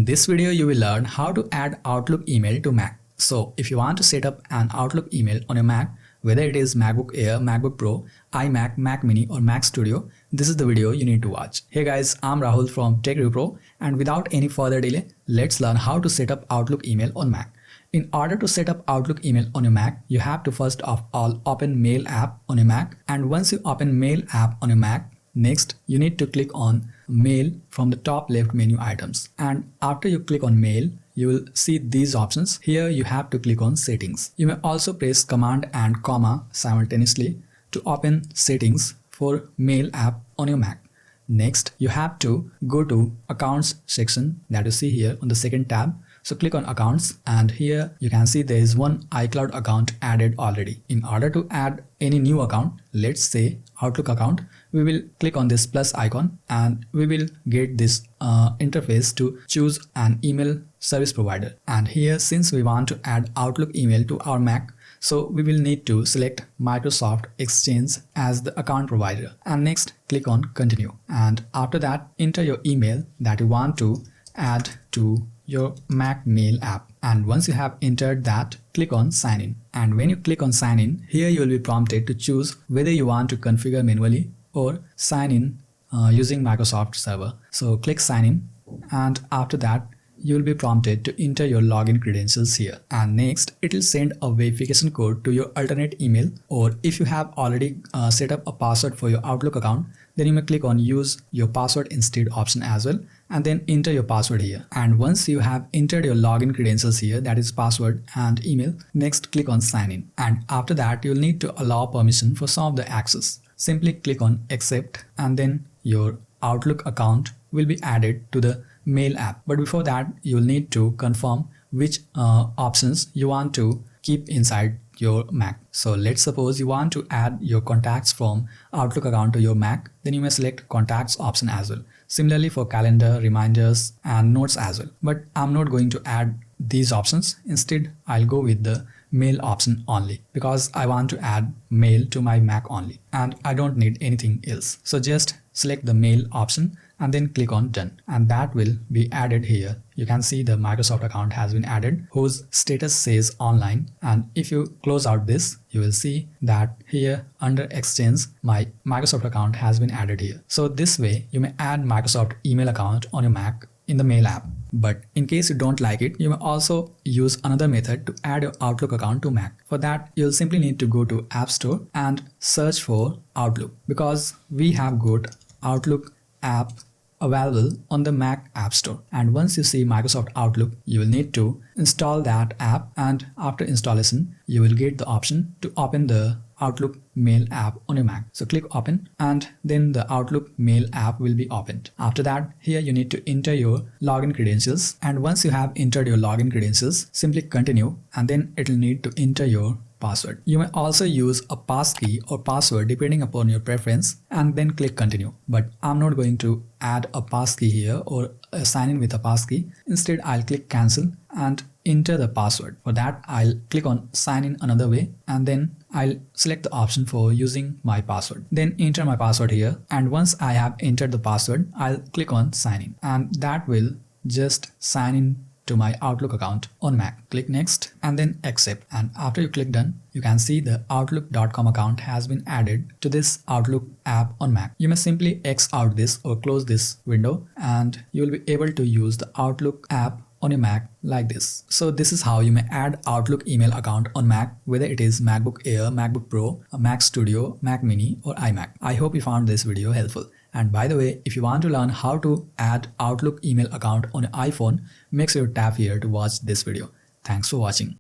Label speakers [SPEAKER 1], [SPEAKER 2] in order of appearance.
[SPEAKER 1] this video, you will learn how to add Outlook email to Mac. So if you want to set up an Outlook email on your Mac, whether it is MacBook Air, MacBook Pro, iMac, Mac Mini or Mac Studio, this is the video you need to watch. Hey guys, I'm Rahul from Tech Review Pro, and without any further delay, let's learn how to set up Outlook email on Mac. In order to set up Outlook email on your Mac, you have to first of all open Mail app on your Mac, and once you open Mail app on your Mac, next you need to click on Mail from the top left menu items, and after you click on Mail, you will see these options. Here you have to click on Settings. You may also press Command and comma simultaneously to open Settings for Mail app on your Mac. Next, you have to go to Accounts section that you see here on the second tab. So click on Accounts, and here you can see there is one iCloud account added already. In order to add any new account, let's say Outlook account, we will click on this plus icon and we will get this interface to choose an email service provider. And here, since we want to add Outlook email to our Mac, so we will need to select Microsoft Exchange as the account provider, and next click on Continue, and after that enter your email that you want to add to your Mac Mail app. And once you have entered that, click on Sign In, and when you click on Sign In, here you will be prompted to choose whether you want to configure manually or sign in using Microsoft Server. So click Sign In, and after that you will be prompted to enter your login credentials here, and next it will send a verification code to your alternate email, or if you have already set up a password for your Outlook account, then you may click on Use Your Password Instead option as well, and then enter your password here. And once you have entered your login credentials here, that is password and email, next click on Sign In, and after that you will need to allow permission for some of the access. Simply click on Accept, and then your Outlook account will be added to the Mail app. But before that, you will need to confirm which options you want to keep inside your Mac. So let's suppose you want to add your contacts from Outlook account to your Mac, then you may select Contacts option as well. Similarly for calendar, reminders and notes as well. But I'm not going to add these options. Instead, I'll go with the Mail option only, because I want to add Mail to my Mac only and I don't need anything else. So just select the Mail option and then click on Done, and that will be added here. You can see the Microsoft account has been added whose status says online, and if you close out this, you will see that here under Exchange my Microsoft account has been added here. So this way you may add Microsoft email account on your Mac in the Mail app. But in case you don't like it, you may also use another method to add your Outlook account to Mac. For that, you'll simply need to go to App Store and search for Outlook, because we have got Outlook app available on the Mac App Store. And once you see Microsoft Outlook, you will need to install that app, and after installation you will get the option to open the Outlook Mail app on your Mac. So click Open, and then the Outlook Mail app will be opened. After that, here you need to enter your login credentials, and once you have entered your login credentials, simply continue, and then it will need to enter your password. You may also use a passkey or password depending upon your preference, and then click Continue. But I'm not going to add a passkey here or sign in with a passkey. Instead, I'll click Cancel and enter the password. For that, I'll click on Sign In another way, and then I'll select the option for using my password. Then enter my password here, and once I have entered the password, I'll click on Sign In, and that will just sign in to my Outlook account on Mac. Click Next and then Accept, and after you click Done, you can see the Outlook.com account has been added to this Outlook app on Mac. You may simply X out this or close this window, and you will be able to use the Outlook app on your Mac like this. So this is how you may add Outlook email account on Mac, whether it is MacBook Air, MacBook Pro, Mac Studio, Mac Mini or iMac. I hope you found this video helpful. And by the way, if you want to learn how to add Outlook email account on your iPhone, make sure you tap here to watch this video. Thanks for watching.